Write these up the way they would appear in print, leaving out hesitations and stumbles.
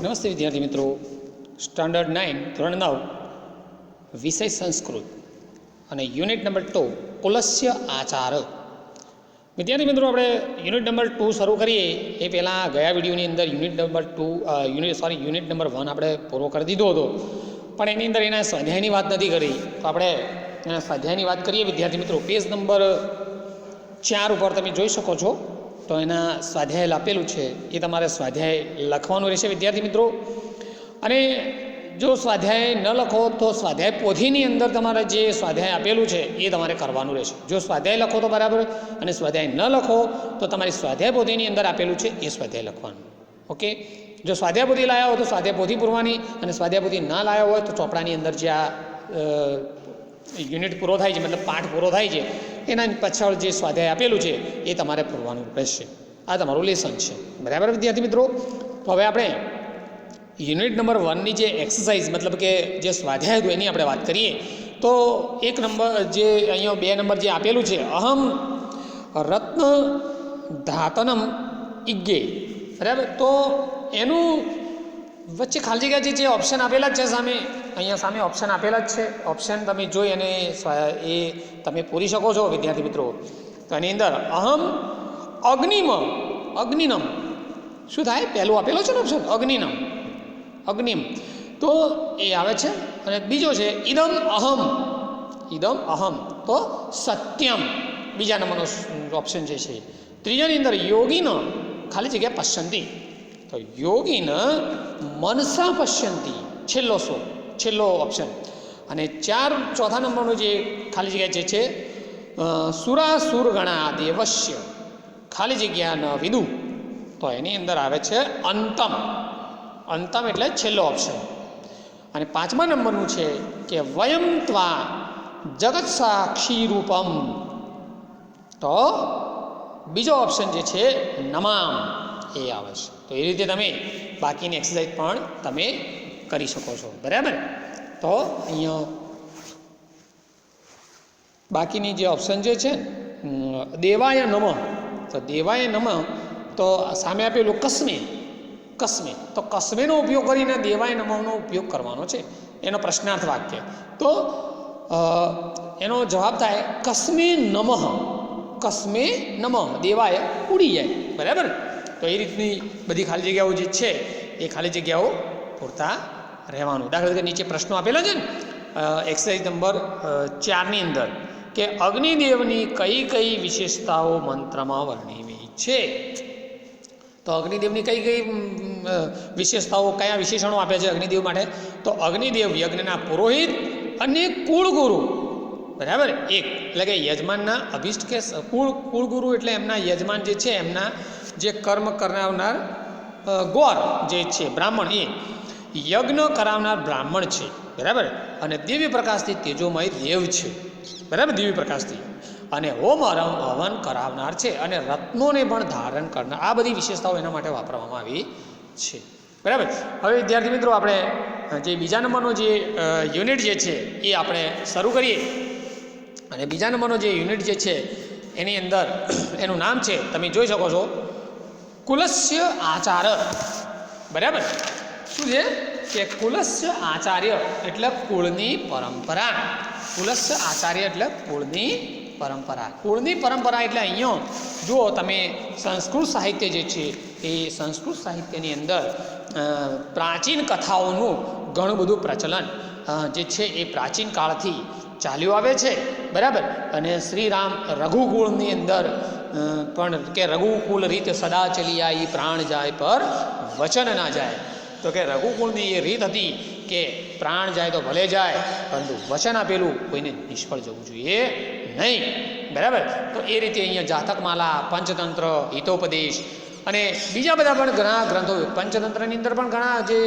નમસ્તે વિદ્યાર્થી મિત્રો, સ્ટાન્ડર્ડ 9 ધોરણ 9 વિષય સંસ્કૃત અને યુનિટ નંબર 2 પુલસ્ય આચાર. વિદ્યાર્થી મિત્રો, આપણે યુનિટ નંબર 2 શરૂ કરીએ એ પહેલાં ગયા વિડીયોની અંદર યુનિટ નંબર 1 આપણે પૂરો કરી દીધો હતો, પણ એની અંદર એના સ્વાધ્યાયની વાત નથી કરી. તો આપણે એના સ્વાધ્યાયની વાત કરીએ વિદ્યાર્થી મિત્રો. પેજ નંબર 4 ઉપર તમે જોઈ શકો છો, તો એના સ્વાધ્યાય આપેલું છે. એ તમારે સ્વાધ્યાય લખવાનું રહેશે વિદ્યાર્થી મિત્રો. અને જો સ્વાધ્યાય ન લખો તો સ્વાધ્યાય પોથીની અંદર તમારે જે સ્વાધ્યાય આપેલું છે એ તમારે કરવાનું રહેશે. જો સ્વાધ્યાય લખો તો બરાબર, અને સ્વાધ્યાય ન લખો તો તમારી સ્વાધ્યાય પોથીની અંદર આપેલું છે એ સ્વાધ્યાય લખવાનું. ઓકે, જો સ્વાધ્યાય પોથી લાવ્યા હોય તો સ્વાધ્યાય પોથી પૂરવાની, અને સ્વાધ્યાય પોથી ના લાવ્યા હોય તો ચોપડાની અંદર જે આ યુનિટ પૂરો થાય છે, મતલબ પાઠ પૂરો થાય છે, એના પાછળ જે સ્વાધ્યાય આપેલું છે એ તમારે પૂરવાનું રહેશે. આ તમારું લેસન છે, બરાબર વિદ્યાર્થી મિત્રો. તો હવે આપણે યુનિટ નંબર 1ની જે એક્સરસાઇઝ, મતલબ કે જે સ્વાધ્યાય હતું એની આપણે વાત કરીએ. તો એક નંબર જે અહીંયા 2 નંબર જે આપેલું છે, અહમ રત્ન ધાતનમ ઇગ્ગે, બરાબર. તો એનું વચ્ચે ખાલી જગ્યા જે ઓપ્શન આપેલા જ છે સામે, અહીંયા સામે ઓપ્શન આપેલા જ છે. ઓપ્શન તમે જોઈ અને એ તમે પૂરી શકો છો વિદ્યાર્થી મિત્રો. તો એની અંદર અહમ અગ્નિનમ શું થાય? પહેલું આપેલું છે ને ઓપ્શન અગ્નિમ, તો એ આવે છે. અને બીજો છે ઇદમ અહમ, તો સત્યમ, બીજા નંબરનો ઓપ્શન જે છે. ત્રીજાની અંદર યોગીન ખાલી જગ્યા પશ્યંતી, તો યોગીન મનસા પશ્યંતી, છેલ્લો ઓપ્શન. અને ચોથા નંબરનું જે ખાલી જગ્યા જે છે સુરાસુર ગણા દેવસ્ય, ખાલી જગ્યા ન વિદુ, તો એની અંદર આવે છે અંતમ એટલે છેલ્લો ઓપ્શન. અને 5મા નંબરનું છે કે વયમ ત્વા જગત સાક્ષી રૂપમ, તો બીજો ઓપ્શન જે છે નમામ, એ આવે છે. તો એ રીતે તમે બાકીની એક્સરસાઇઝ પણ તમે કરી શકો છો, બરાબર. તો અહીંયા બાકીની જે ઓપ્શન જે છે દેવાય નમઃ, તો દેવાય નમઃ, તો સામે આપેલું કસ્મે, તો કસ્મેનો ઉપયોગ કરીને દેવાય નમઃનો ઉપયોગ કરવાનો છે. એનો પ્રશ્નાર્થ વાક્ય, તો એનો જવાબ થાય કસ્મે નમઃ, દેવાય ઉડી જાય, બરાબર. તો એ રીતની બધી ખાલી જગ્યાઓ જે છે એ ખાલી જગ્યાઓ પૂરતા રહેવાનું. દાખલા તરીકે નીચે પ્રશ્નો આપેલા છે ને એક્સરસાઇઝ નંબર 4ની અંદર, કે અગ્નિદેવની કઈ કઈ વિશેષતાઓ મંત્રમાં વર્ણવી છે. તો અગ્નિદેવની કઈ કઈ વિશેષતાઓ, કયા વિશેષણો આપ્યા છે અગ્નિદેવ માટે? તો અગ્નિદેવ યજ્ઞના પુરોહિત અને કુળગુરુ, બરાબર. એટલે કે યજમાનના અભિષ્ટ, કે કુળગુરુ એટલે એમના યજમાન જે છે, એમના જે કર્મ કરાવનાર ગોર જે છે, બ્રાહ્મણ, એ યજ્ઞ કરાવનાર બ્રાહ્મણ છે, બરાબર. અને દિવ્ય પ્રકાશથી તેજોમય દેવ છે, બરાબર, દિવ્ય પ્રકાશથી. અને હોમ હવન કરાવનાર છે, અને રત્નોને પણ ધારણ કરનાર. આ બધી વિશેષતાઓ એના માટે વાપરવામાં આવી છે, બરાબર. હવે વિદ્યાર્થી મિત્રો, આપણે જે બીજા નંબરનો જે યુનિટ જે છે એ આપણે શરૂ કરીએ. અને બીજા નંબરનો જે યુનિટ જે છે એની અંદર એનું નામ છે, તમે જોઈ શકો છો, કુલસ્ય આચાર, બરાબર. શું છે કે કુલસ્ય આચાર્ય એટલે કુળની પરંપરા. કુલસ્ય આચાર્ય એટલે કુળની પરંપરા. કુળની પરંપરા એટલે અહીંયા જુઓ તમે, સંસ્કૃત સાહિત્ય જે છે એ સંસ્કૃત સાહિત્યની અંદર પ્રાચીન કથાઓનું ઘણું બધું પ્રચલન જે છે એ પ્રાચીન કાળથી ચાલ્યું આવે છે, બરાબર. અને શ્રીરામ રઘુકુળની અંદર પણ, કે રઘુકુલ રીત સદા ચલી આવી, પ્રાણ જાય પર વચન ના જાય. તો કે રઘુકુળની એ રીત હતી કે પ્રાણ જાય તો ભલે જાય, પરંતુ વચન આપેલું કોઈને નિષ્ફળ જવું જોઈએ નહીં, બરાબર. તો એ રીતે અહીંયા જાતકમાલા, પંચતંત્ર, હિતોપદેશ અને બીજા બધા પણ ઘણા ગ્રંથો, પંચતંત્રની અંદર પણ ઘણા, જે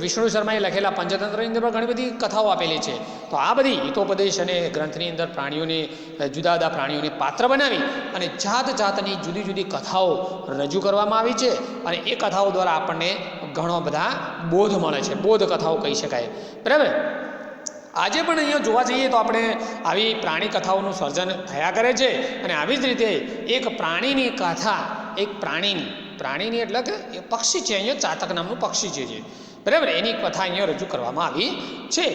વિષ્ણુ શર્માએ લખેલા પંચતંત્રની અંદર પણ ઘણી બધી કથાઓ આપેલી છે. તો આ બધી હિતોપદેશ અને ગ્રંથની અંદર પ્રાણીઓને, જુદા જુદા પ્રાણીઓને પાત્ર બનાવી અને જાતની જુદી જુદી કથાઓ રજૂ કરવામાં આવી છે. અને એ કથાઓ દ્વારા આપણને ઘણો બધા બોધ મળે છે, બોધ કથાઓ કહી શકાય, બરાબર. આજે પણ અહીંયા જોવા જઈએ તો આપણે આવી પ્રાણી કથાઓનું સર્જન થયા કરે છે. અને આવી જ રીતે એક પ્રાણીની કથા, એક પ્રાણીની પ્રાણીની એટલે કે એ પક્ષી છે, અહીંયા ચાતક નામનું પક્ષી છે બરાબર, એની કથા અહીંયા રજૂ કરવામાં આવી છે.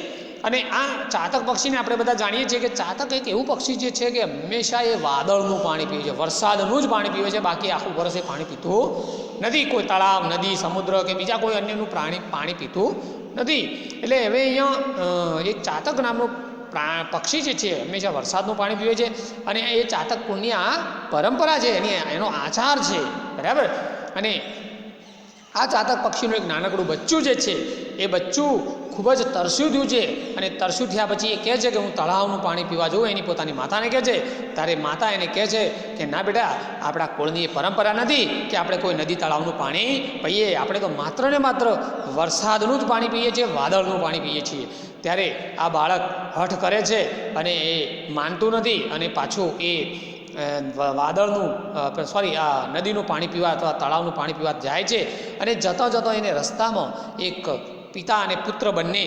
અને આ ચાતક પક્ષીને આપણે બધા જાણીએ છીએ કે ચાતક એક એવું પક્ષી જે છે કે હંમેશા એ વાદળનું પાણી પીવે છે, વરસાદનું જ પાણી પીવે છે, બાકી આખું વર્ષ એ પાણી પીતું નથી. કોઈ તળાવ, નદી, સમુદ્ર કે બીજા કોઈ અન્યનું પાણી પીતું નથી. એટલે હવે અહીંયા એક ચાતક નામનું પક્ષી જે છે હંમેશા વરસાદનું પાણી પીવે છે. અને એ ચાતક કુળની આ પરંપરા છે, એનો આચાર છે બરાબર. અને આ ચાતક પક્ષીનું એક નાનકડું બચ્ચું જે છે એ બચ્ચું ખૂબ જ તરસ્યું થયું છે. અને તરસ્યું થયા પછી એ કહે છે કે હું તળાવનું પાણી પીવા જાઉં. એની પોતાની માતાને કહે છે. ત્યારે માતા એને કહે છે કે ના બેટા, આપણા કુળની એ પરંપરા નથી કે આપણે કોઈ નદી તળાવનું પાણી પીએ. આપણે તો માત્ર ને માત્ર વરસાદનું જ પાણી પીએ છીએ, વાદળનું પાણી પીએ છીએ. ત્યારે આ બાળક હઠ કરે છે અને એ માનતું નથી અને પાછું એ વાદળનું આ નદીનું પાણી પીવા અથવા તળાવનું પાણી પીવા જાય છે. અને જતો એને રસ્તામાં એક પિતા અને પુત્ર બંને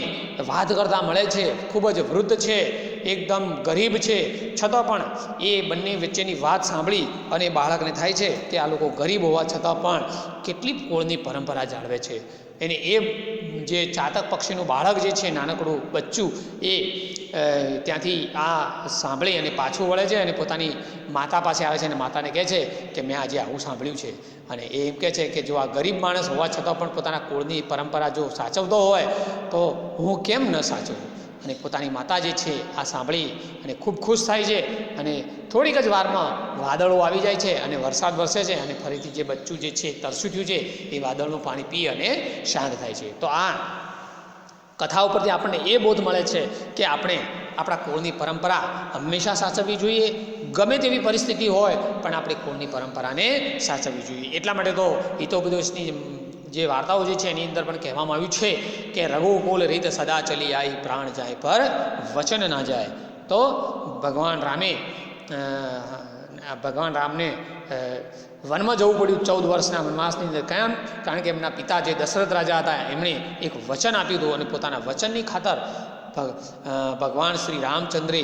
વાત કરતા મળે છે. ખૂબ જ વૃદ્ધ છે, એકદમ ગરીબ છે, છતાં પણ એ બંને વચ્ચેની વાત સાંભળી અને બાળકને થાય છે કે આ લોકો ગરીબ હોવા છતાં પણ કેટલી કુળની પરંપરા જાળવે છે. એને એ જે ચાતક પક્ષીનું બાળક જે છે, નાનકડું બચ્ચું, એ ત્યાંથી આ સાંભળી અને પાછું વળે છે અને પોતાની માતા પાસે આવે છે અને માતાને કહે છે કે મેં આજે આવું સાંભળ્યું છે. અને એ એમ કહે છે કે જો આ ગરીબ માણસ હોવા છતાં પણ પોતાના કુળની પરંપરા જો સાચવતો હોય તો હું કેમ ન સાચવું. અને પોતાની માતા જે છે આ સાંભળી અને ખૂબ ખુશ થાય છે. અને થોડીક જ વારમાં વાદળો આવી જાય છે અને વરસાદ વરસે છે. અને ફરીથી જે બચ્ચું જે છે તરસ્યું થયું છે એ વાદળનું પાણી પી અને શાંત થાય છે. તો આ કથા ઉપરથી આપણને એ બોધ મળે છે કે આપણે આપણા કુળની પરંપરા હંમેશા સાચવવી જોઈએ. ગમે તેવી પરિસ્થિતિ હોય પણ આપણી કુળની પરંપરાને સાચવવી જોઈએ. એટલા માટે તો હિતોપદેશની જે વાર્તાઓ જે છે એની અંદર પણ કહેવામાં આવ્યું છે કે રઘુકુલ રીત સદા ચલી આવી, પ્રાણ જાય પર વચન ના જાય. તો ભગવાન રામને વનમાં જવું પડ્યું 14 વર્ષના વનવાસની અંદર. કેમ? કારણ કે એમના પિતા જે દશરથ રાજા હતા એમણે એક વચન આપ્યું હતું અને પોતાના વચનની ખાતર ભગવાન શ્રી રામચંદ્રે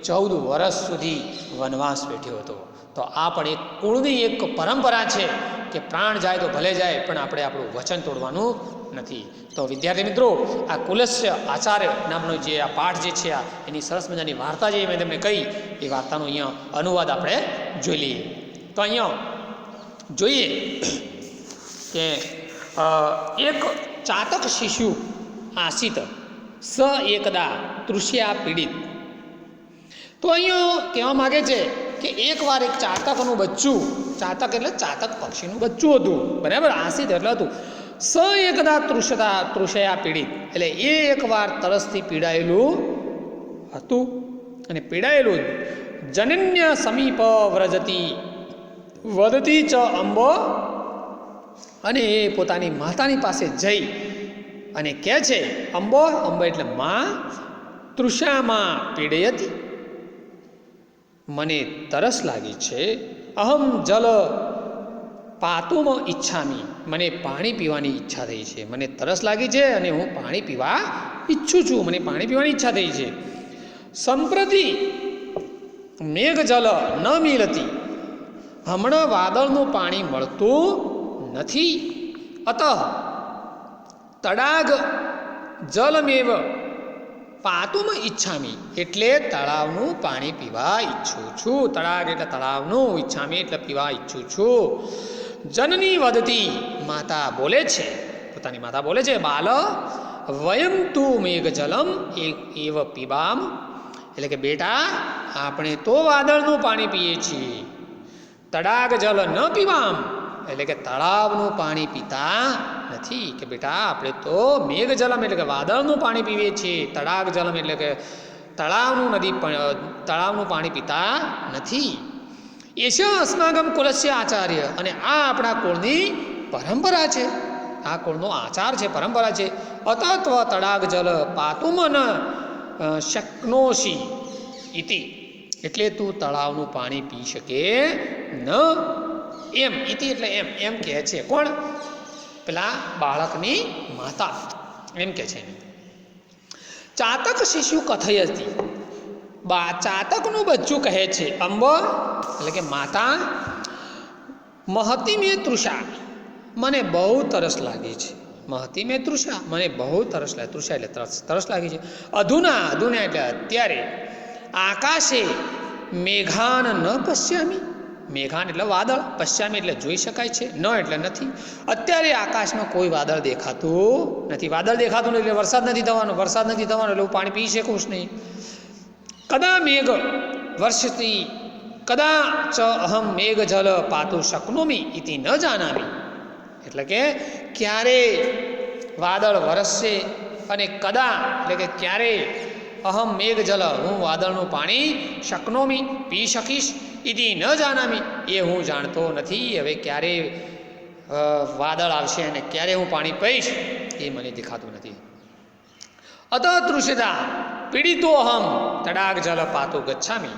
14 વર્ષ સુધી વનવાસ વેઠ્યો હતો. તો આ પણ એક કુળની એક પરંપરા છે કે પ્રાણ જાય તો ભલે જાય પણ આપણે આપણું વચન તોડવાનું નથી. તો વિદ્યાર્થી મિત્રો, આ કુલસ્ય આચાર્ય નામનો જે આ પાઠ જે છે એની સરસ મજાની વાર્તા જે મેં તમને કહી એ વાર્તાનો અહીંયા અનુવાદ આપણે જોઈ લઈએ. તો અહીંયા જોઈએ કે એક ચાતક શિશુ આસિત સ એકદા તૃષ્યા પીડિત. તો અહીંયા કહેવા માગે છે કે એકવાર એક ચાતકનું બચ્ચું, ચાતક એટલે ચાતક પક્ષીનું બચ્ચું હતું બરાબર, આસિત એટલે હતું. સ એકદા તૃષયા પીડિત એટલે એ એકવાર તરસથી પીડાયેલું હતું. અને પીડાયેલું જનન્ય સમીપ વ્રજતી વદતી ચ અંબો, અને એ પોતાની માતાની પાસે જઈ અને કહે છે, અંબો એટલે માં, તૃષામાં પીડયતી, મને તરસ લાગી છે, અહમ જલ પાતુમ ઈચ્છામી, મને પાણી પીવાની ઈચ્છા થઈ છે, મને તરસ લાગી છે અને હું પાણી પીવા ઈચ્છું છું, મને પાણી પીવાની ઈચ્છા થઈ છે. સંપ્રતિ મેઘ જલ ન મિલતી, હમણાં વાદળનું પાણી મળતું નથી. અતઃ તડાગ જલમેવ પાતુમ ઈચ્છામી, એટલે તળાવનું પાણી પીવા ઈચ્છું છું. તળાગ એટલે તળાવનું, ઈચ્છામી એટલે પીવા ઈચ્છું છું. જનની વદતી, માતા બોલે છે, પોતાની માતા બોલે છે, બાલ વયમ તું મેઘ જલમ એવ પીબામ, એટલે કે બેટા આપણે તો વાદળનું પાણી પીએ છીએ, તડાગ જલ ન પીવામ, એટલે કે તળાવનું પાણી પીતા નથી. કે બેટા આપણે તો મેઘ જલમ એટલે કે વાદળનું પાણી પીવીએ છીએ, તડાગ જલમ એટલે કે તળાવનું પાણી પીતા નથી. એશ અસ્માગમ કુલસ્ય આચાર્ય, અને આ આપણા કુળની પરંપરા છે, આ કુળનો આચાર છે, પરંપરા છે. અતત્વ તડાગ જલ પાતુમ ન શક્નોષી ઇતિ, એટલે તું તળાવનું પાણી પી શકે ન એમ. ઇતિ એટલે એમ કહે છે. કોણ? પેલા બાળકની માતા એમ કહે છે. ચાતક શિશુ કથયતી, ચાતકનું બચ્ચું કહે છે, અંબ એટલે કે માતા, મહતી મે તૃષા, મને બહુ તરસ લાગી છે. મહતી મેં તૃષા, મને બહુ તરસ લાગી. તૃષા એટલે તરસ લાગી છે. અધુના, અધુના એટલે અત્યારે. આકાશે મેઘાન ન પશ્યામી, મેઘાન એટલે વાદળ, પશ્યામી એટલે જોઈ શકાય છે, ન એટલે નથી. અત્યારે આકાશમાં કોઈ વાદળ દેખાતું નથી. વાદળ દેખાતું નથી એટલે વરસાદ નથી થવાનો, વરસાદ નથી થવાનો એટલે હું પાણી પી શકું જ નહીં. કદા મેઘ વર્ષતી કદા ચ અહમ મેઘ જલ પાતું શક્નોમી ઇતિ ન જાનામી, એટલે કે ક્યારે વાદળ વરસશે અને કદા એટલે કે ક્યારે અહમ મેઘ જલ હું વાદળનું પાણી શક્નોમી પી શકીશ, ઇતિ ન જાનામી એ હું જાણતો નથી. હવે ક્યારે વાદળ આવશે અને ક્યારે હું પાણી પીશ એ મને દેખાતું નથી. અત તૃષિતા પીડિતો અહમ તડાગ જલ પાતું ગચ્છામી,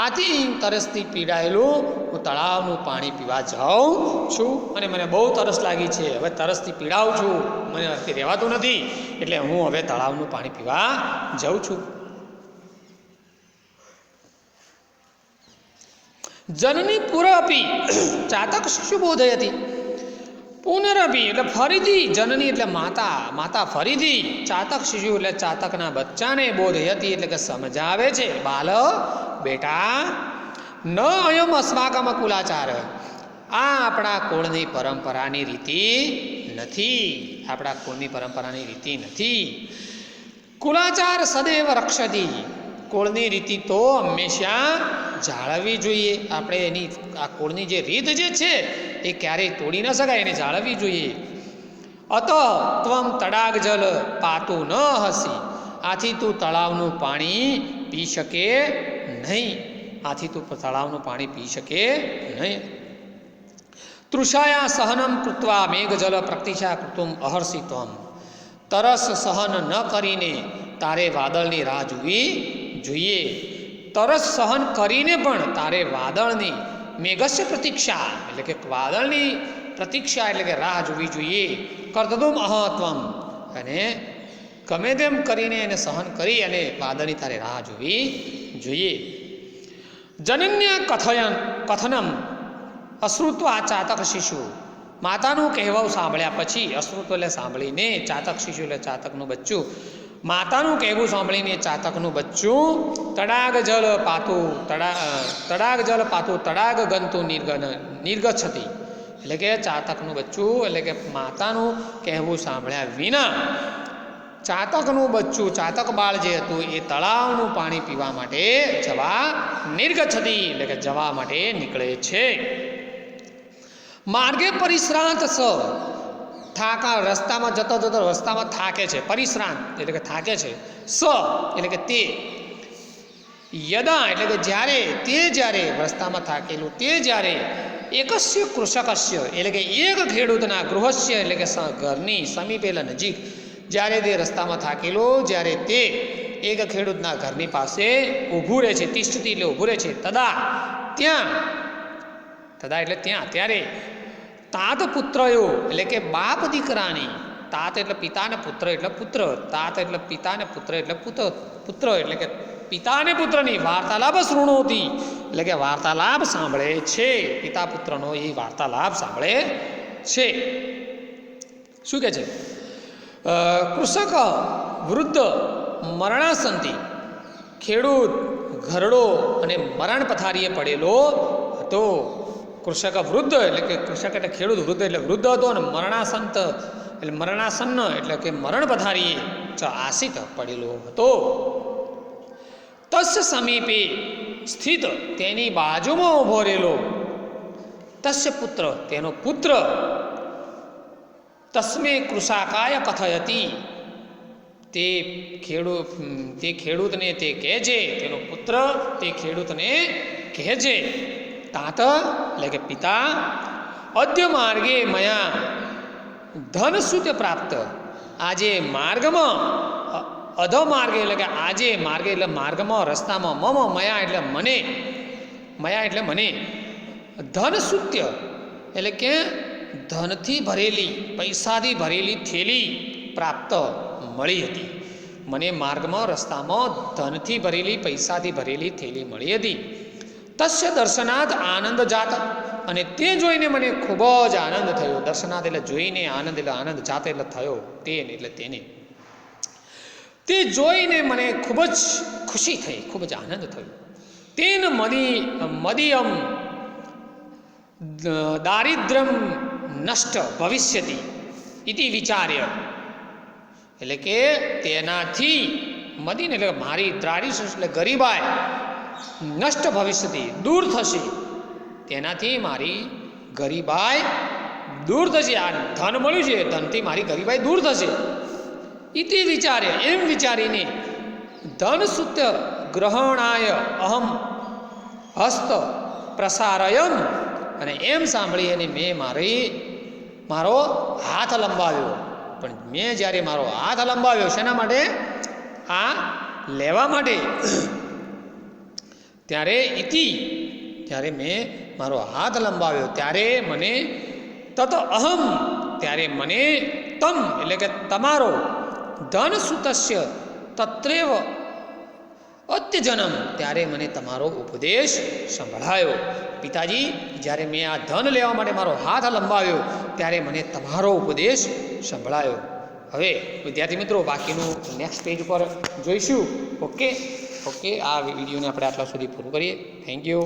આથી તરસથી પીડાયેલું હું તળાવનું પાણી પીવા જાઉં છું અને મને બહુ તરસ લાગી છે. હવે તરસથી પીડાઉં છું, મને અત્યારે રહેવાતું નથી એટલે હું હવે તળાવનું પાણી પીવા જાઉં છું. જનની પુરપી ચાતક શિશુ બોધયતી, પુનરપી એટલે ફરીથી, જનની એટલે માતા, માતા ફરીથી, ચાતક શિશુ એટલે ચાતકના બચ્ચાને બોધયતી એટલે કે સમજાવે છે. બાલ બેટા, ન અયમ અસ્માકમ કુલાચાર, આ આપણા કુળની પરંપરાની રીતિ નથી, આપણા કુળની પરંપરાની રીતિ નથી. કુલાચાર સદૈવ રક્ષતી, કુળની રીતિ તો હંમેશા જાળવવી જોઈએ. આપણે એની આ કુળની જે રીત જે છે એ ક્યારેય તોડી ન શકાય, એને જાળવવી જોઈએ. અત ત્વમ તડાગ જલ પાતું ન હસી, આથી તું તળાવનું પાણી પી શકે નહીં, આથી તું તળાવનું પાણી પી શકે નહીં. તૃષાયા સહનમ કૃત્વા મેઘજલ પ્રતિક્ષા કૃતુમ અહર્ષિ ત્વમ, તરસ સહન ન કરીને તારે વાદળની રાહ જોવી જોઈએ. તરસ સહન કરીને પણ તારે વાદળની મેઘસ્ય પ્રતીક્ષા એટલે કે વાદળની પ્રતીક્ષા એટલે કે રાહ જોવી જોઈએ. કર્તતુમ અહત્વમ, અને ગમે તેમ કરીને એને સહન કરી અને વાદળની તારે રાહ જોવી જોઈએ. જનન્ય કથનમ અશ્રુત્વા ચાતક શિશુ, માતાનું કહેવું સાંભળ્યા પછી, અશ્રુત્વ એટલે સાંભળીને, ચાતક શિશુ એટલે ચાતકનું બચ્ચું, માતાનું કહેવું સાંભળીને ચાતકનું બચ્ચું તડાગ જલ પાતું તડાગ ગંતુ નિર્ગચ્છતી, એટલે કે ચાતકનું બચ્ચું એટલે કે માતાનું કહેવું સાંભળ્યા વિના ચાતકનું બચ્ચું, ચાતક બાળ જે હતું એ તળાવનું પાણી પીવા માટે જવા નિર્ગચ્છતી એટલે કે જવા માટે નીકળે છે. માર્ગે પરિશ્રાંત સ, થાકા રસ્તામાં જતો જતો રસ્તામાં થાકે છે, પરિશ્રાંત એટલે કે થાકે છે. સ એટલે કે તે, યદા એટલે કે જ્યારે, તે જ્યારે રસ્તામાં થાકેલું, તે જ્યારે એકસ્ય કૃષકસ્ય એટલે કે એક ખેડૂતના ગૃહસ્ય એટલે કે ઘરની સમીપે એટલે નજીક, જ્યારે તે રસ્તામાં થાકેલો, જ્યારે તે એક ખેડૂતના ઘરની પાસે ઊભું રહે છે, તિષ્ઠતી એટલે ઊભું રહે છે, તદા ત્યાં, તદા એટલે ત્યાં, ત્યારે તાત પુત્રયો એટલે કે બાપ દીકરાની, તાત એટલે પિતા ને પુત્ર એટલે પુત્ર, તાત એટલે પિતા ને પુત્ર એટલે પુત્ર એટલે કે પિતા અને પુત્રની વાર્તાલાપ શૃણોતી એટલે કે વાર્તાલાપ સાંભળે છે. પિતા પુત્રનો એ વાર્તાલાપ સાંભળે છે. શું કહે છે? કૃષક વૃદ્ધ મરણાસંતિ, ખેડૂત ઘરડો અને મરણ પથારીએ પડેલો હતો. કૃષક વૃદ્ધ એટલે કે કૃષક એટલે ખેડૂત, વૃદ્ધ એટલે વૃદ્ધ હતો અને મરણાસંત એટલે મરણાસન્ન એટલે કે મરણ પથારીએ આસિત પડેલો હતો. તસ્ય સમીપે સ્થિત તેની બાજુમાં ઊભો રહેલો, તસ્ય પુત્ર તેનો પુત્ર, તસ્મે કૃષાકાય કથયતી તે ખેડૂતને તે કહેજે, તેનો પુત્ર તે ખેડૂતને કહેજે. તાત એટલે કે પિતા, અદ્ય માર્ગે મયા ધન સુત્ય પ્રાપ્ત, આજે માર્ગમાં, અધ માર્ગે એટલે કે આજે, માર્ગે એટલે માર્ગમાં, રસ્તામાં, મમ મયા એટલે મને, મયા એટલે મને, ધન સુત્ય એટલે કે ધનથી ભરેલી, પૈસાથી ભરેલી થેલી પ્રાપ્ત મળી હતી. મને માર્ગમાં, રસ્તામાં ધનથી ભરેલી, પૈસાથી ભરેલી થેલી મળી હતી. તસ્ય દર્શનાદ આનંદ જાત, અને તે જોઈને મને ખૂબ જ આનંદ થયો. દર્શનાદ એટલે જોઈને, આનંદ એટલે આનંદ, જાત એટલે થયો, તેને એટલે તેને. તે જોઈને મને ખૂબ જ ખુશી થઈ, ખૂબ જ આનંદ થયો. તેન મદીયમ દારિદ્ર્યમ નષ્ટ ભવિષ્યતિ ઇતિ વિચાર્ય. એટલે કે તેનાથી મદીન એટલે મારી દારિદ્ર્ય એટલે ગરીબાઈ નષ્ટ ભવિષ્યતિ દૂર થશે, તેનાથી મારી ગરીબાઈ દૂર થશે. આ ધન મળ્યું છે, ધનથી મારી ગરીબાઈ દૂર થશે. ઇતિ વિચાર્ય, એમ વિચારીને ધન સૂત્ર ગ્રહણાય અહમ હસ્ત પ્રસારયમ, અને એમ સાંભળી અને મેં મારો હાથ લંબાવ્યો. પણ મેં જ્યારે મારો હાથ લંબાવ્યો શેના માટે? આ લેવા માટે. ત્યારે મેં મારો હાથ લંબાવ્યો, ત્યારે મને તત અહમ, ત્યારે મને તમ એટલે કે તમારો ધન સુતસ્ય તત્રેવ અત્યજનમ, ત્યારે મને તમારો ઉપદેશ સંભળાયો. પિતાજી, જ્યારે મેં આ ધન લેવા માટે મારો હાથ લંબાવ્યો ત્યારે મને તમારો ઉપદેશ સંભળાયો. હવે વિદ્યાર્થી મિત્રો, બાકીનું નેક્સ્ટ પેજ ઉપર જોઈશું. ઓકે, આ વિડીયોને આપણે આટલા સુધી પૂરું કરીએ. Thank you.